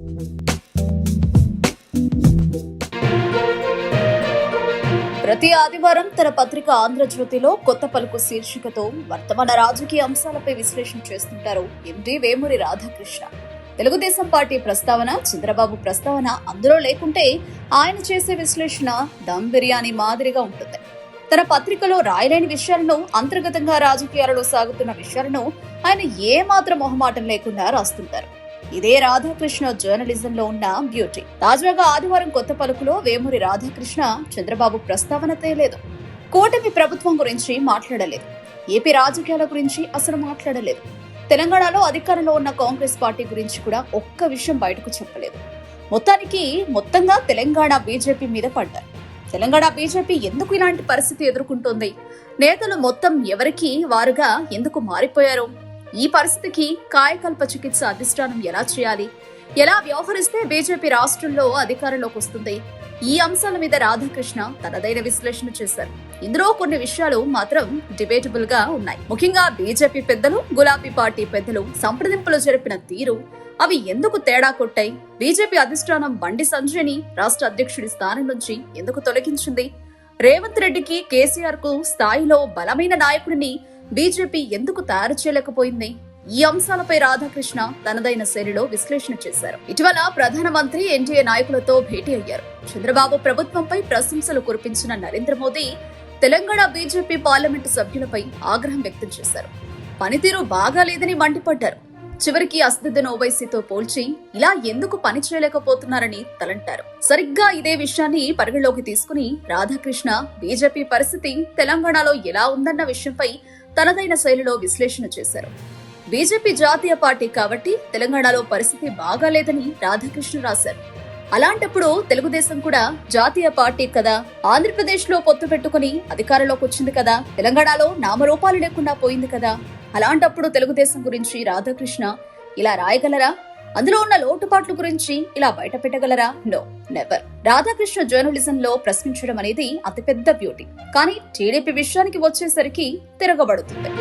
ప్రతి ఆదివారం తన పత్రిక ఆంధ్రజ్యోతిలో కొత్త పలుకు శీర్షికతో వర్తమాన రాజకీయ అంశాలపై విశ్లేషణ చేస్తుంటారు ఎండి వేమూరి రాధాకృష్ణ. తెలుగుదేశం పార్టీ ప్రస్తావన, చంద్రబాబు ప్రస్తావన అందులో లేకుంటే ఆయన చేసే విశ్లేషణ దమ్ బిర్యానీ మాదిరిగా ఉంటుంది. తన పత్రికలో రాయలేని విషయాలను, అంతర్గతంగా రాజకీయాలలో సాగుతున్న విషయాలను ఆయన ఏమాత్రం మొహమాటం లేకుండా రాస్తుంటారు. ఇదే రాధాకృష్ణ జర్నలిజంలో ఉన్న బ్యూటీ. తాజాగా ఆదివారం కొత్త పలుకులో వేమూరి రాధాకృష్ణ చంద్రబాబు ప్రస్తావన తేలేదు. కూటమి ప్రభుత్వం గురించి మాట్లాడలేదు. ఏపీ రాజకీయాల గురించి అసలు మాట్లాడలేదు. తెలంగాణలో అధికారంలో ఉన్న కాంగ్రెస్ పార్టీ గురించి కూడా ఒక్క విషయం బయటకు చెప్పలేదు. మొత్తంగా తెలంగాణ బీజేపీ మీద పడ్డారు. తెలంగాణ బీజేపీ ఎందుకు ఇలాంటి పరిస్థితి ఎదుర్కొంటోంది? నేతలు మొత్తం ఎవరికి వారుగా ఎందుకు మారిపోయారు? ఈ పరిస్థితికి కాయకల్ప చికిత్స అధిష్టానం ఎలా చేయాలి? ఎలా వ్యవహరిస్తే బీజేపీ రాష్ట్రంలో అధికారంలోకి వస్తుంది? ఈ అంశాల మీద రాధాకృష్ణ తనదైన విశ్లేషణ చేశారు. ఇందులో కొన్ని విషయాలు మాత్రం డిబేటబుల్ గా ఉన్నాయి. ముఖ్యంగా బీజేపీ పెద్దలు, గులాబీ పార్టీ పెద్దలు సంప్రదింపులు జరిపిన తీరు, అవి ఎందుకు తేడా కొట్టాయి? బీజేపీ అధిష్టానం బండి సంజయ్ని రాష్ట్ర అధ్యక్షుడి స్థానం నుంచి ఎందుకు తొలగించింది? రేవంత్ రెడ్డికి, కేసీఆర్ కు స్థాయిలో బలమైన నాయకుడిని బీజేపీ ఎందుకు తయారు చేయలేకపోయింది? ఈ అంశాలపై రాధాకృష్ణ తనదైన శైలిలో విశ్లేషణ చేశారు. ఇటీవల ప్రధానమంత్రి ఎన్డీఏ నాయకులతో భేటీ అయ్యారు. చంద్రబాబు ప్రభుత్వంపై ప్రశంసలు కురిపించిన నరేంద్ర మోదీ తెలంగాణ బీజేపీ పార్లమెంటు సభ్యులపై ఆగ్రహం వ్యక్తం చేశారు. పనితీరు బాగాలేదని మండిపడ్డారు. చివరికి అసదుద్దీన్ ఓవైసీతో పోల్చి ఇలా ఎందుకు పని చేయలేకపోతున్నారని తలంటారు. సరిగ్గా ఇదే విషయాన్ని పరిగణలోకి తీసుకుని రాధాకృష్ణ బీజేపీ పరిస్థితి తెలంగాణలో ఎలా ఉందన్న విషయంపై తనదైన శైలిలో విశ్లేషణ చేశారు. బీజేపీ జాతీయ పార్టీ కాబట్టి తెలంగాణలో పరిస్థితి బాగాలేదని రాధాకృష్ణ రాశారు. అలాంటప్పుడు తెలుగుదేశం కూడా జాతీయ పార్టీ కదా, ఆంధ్రప్రదేశ్ లో పొత్తు పెట్టుకుని అధికారంలోకి వచ్చింది కదా, తెలంగాణలో నామరూపాలు లేకుండా పోయింది కదా. అలాంటప్పుడు తెలుగుదేశం గురించి రాధాకృష్ణ ఇలా రాయగలరా? అందులో ఉన్న లోటుపాట్ల గురించి ఇలా బయట పెట్టగలరా? No, never. రాధాకృష్ణ జర్నలిజంలో ప్రశ్నించడం అనేది అతిపెద్ద బ్యూటీ. కానీ టీడీపీ విషయానికి వచ్చేసరికి తిరగబడుతుంది.